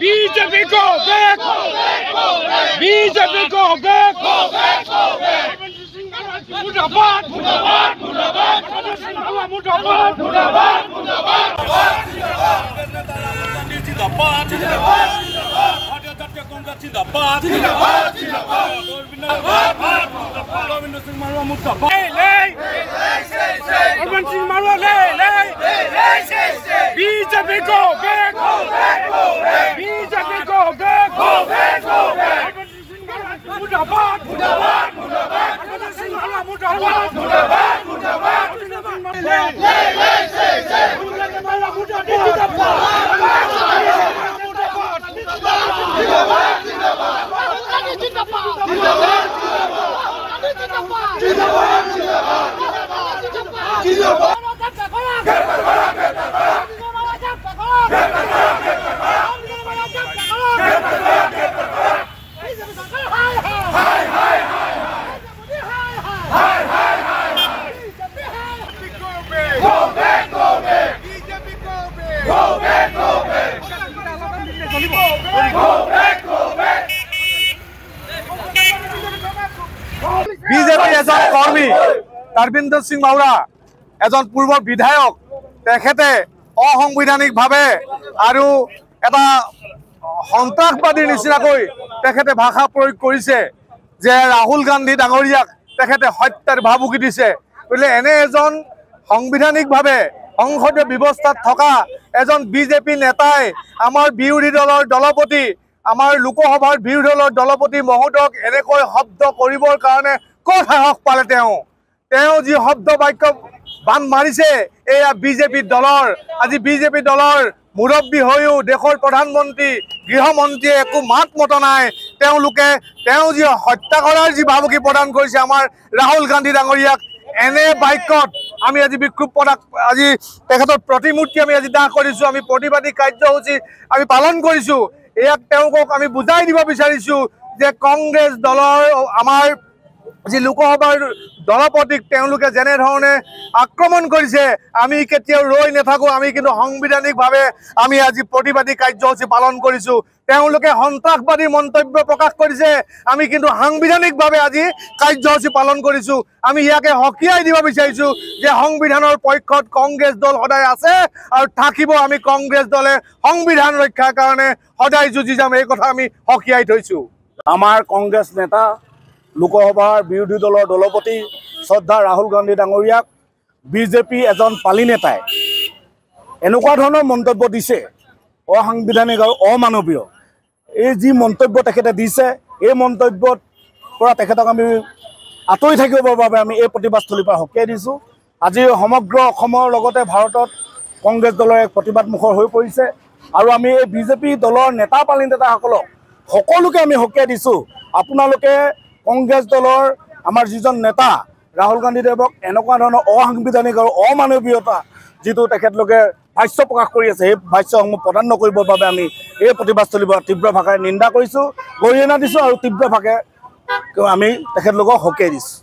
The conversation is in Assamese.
BJP go back! BJP go back! Mudabad! Mudabad! Mudabad! Mudabad! Mudabad! BJP go back! BJP go back! Mudabad! Mudabad! Mudabad! BJP এজন কর্মী তারবিন্দর সিং মাওরা এজন পূর্ব বিধায়ক তেখেতে অসাংবিধানিকভাৱে আৰু এটা সন্ত্ৰাসবাদীৰ নিচিনাকৈ তেখেতে ভাষা প্ৰয়োগ কৰিছে যে ৰাহুল গান্ধী ডাঙৰীয়াক তেখেতে হত্যাৰ ভাবুকি দিছে গতিকে এনে এজন সাংবিধানিকভাৱে সংসদীয় ব্যৱস্থাত থকা এজন বিজেপি নেতাই আমাৰ বিৰোধী দলৰ দলপতি আমাৰ লোকসভাৰ বিৰোধী দলৰ দলপতি মহোদয়ক এনেকৈ শব্দ কৰিবৰ কাৰণে ক'ত সাহস পালে তেওঁ যি শব্দ বাক্য বান মাৰিছে এয়া বিজেপি দলৰ আজি বিজেপি দলৰ মুৰব্বী হৈও দেশৰ প্ৰধানমন্ত্ৰী গৃহমন্ত্ৰীয়ে একো মাত মতা নাই তেওঁ যি হত্যা কৰাৰ যি ভাবুকি প্ৰদান কৰিছে আমাৰ ৰাহুল গান্ধী ডাঙৰীয়াক এনে বাক্যত আমি আজি বিক্ষোভ আজি তেখেতৰ প্ৰতিমূৰ্তি আমি আজি দাহ কৰিছোঁ আমি প্ৰতিবাদী কাৰ্যসূচী আমি পালন কৰিছোঁ ইয়াক তেওঁলোকক আমি বুজাই দিব বিচাৰিছোঁ যে কংগ্ৰেছ দলৰ আমাৰ যি লোকসভাৰ দলপতিক তেওঁলোকে যেনেধৰণে আক্ৰমণ কৰিছে আমি কেতিয়াও ৰৈ নাথাকোঁ আমি কিন্তু সাংবিধানিকভাৱে আমি আজি প্ৰতিবাদী কাৰ্যসূচী পালন কৰিছোঁ তেওঁলোকে সন্ত্ৰাসবাদী মন্তব্য প্ৰকাশ কৰিছে আমি কিন্তু সাংবিধানিকভাৱে আজি কাৰ্যসূচী পালন কৰিছোঁ আমি ইয়াকে সকীয়াই দিব বিচাৰিছোঁ যে সংবিধানৰ পক্ষত কংগ্ৰেছ দল সদায় আছে আৰু থাকিব আমি কংগ্ৰেছ দলে সংবিধান ৰক্ষাৰ কাৰণে সদায় যুঁজি যাম এই কথা আমি সকীয়াই থৈছোঁ আমাৰ কংগ্ৰেছ নেতা লোকসভাৰ বিৰোধী দলৰ দলপতি শ্ৰদ্ধা ৰাহুল গান্ধী ডাঙৰীয়াক বিজেপি এজন পালি নেতাই এনেকুৱা ধৰণৰ মন্তব্য দিছে অসাংবিধানিক আৰু অমানৱীয় এই যি মন্তব্য তেখেতে দিছে এই মন্তব্যৰ পৰা তেখেতক আমি আঁতৰি থাকিবৰ বাবে আমি এই প্ৰতিবাদস্থলীৰ পৰা সকীয়াই দিছোঁ আজি সমগ্ৰ অসমৰ লগতে ভাৰতত কংগ্ৰেছ দলৰ এক প্ৰতিবাদমুখৰ হৈ পৰিছে আৰু আমি এই বিজেপি দলৰ নেতা পালি নেতাসকলক সকলোকে আমি সকীয়াই দিছোঁ আপোনালোকে কংগ্ৰেছ দলৰ আমাৰ যিজন নেতা ৰাহুল গান্ধীদেৱক এনেকুৱা ধৰণৰ অসাংবিধানিক আৰু অমানৱীয়তা যিটো তেখেতলোকে ভাষ্য প্ৰকাশ কৰি আছে সেই ভাষ্যসমূহ প্ৰদান নকৰিবৰ বাবে আমি এই প্ৰতিবাদস্থলীৰ পৰা তীব্ৰ ভাষাৰে নিন্দা কৰিছোঁ গৰিহণা দিছোঁ আৰু তীব্ৰ ভাষাৰে আমি তেখেতলোকক সকীয়াই দিছোঁ।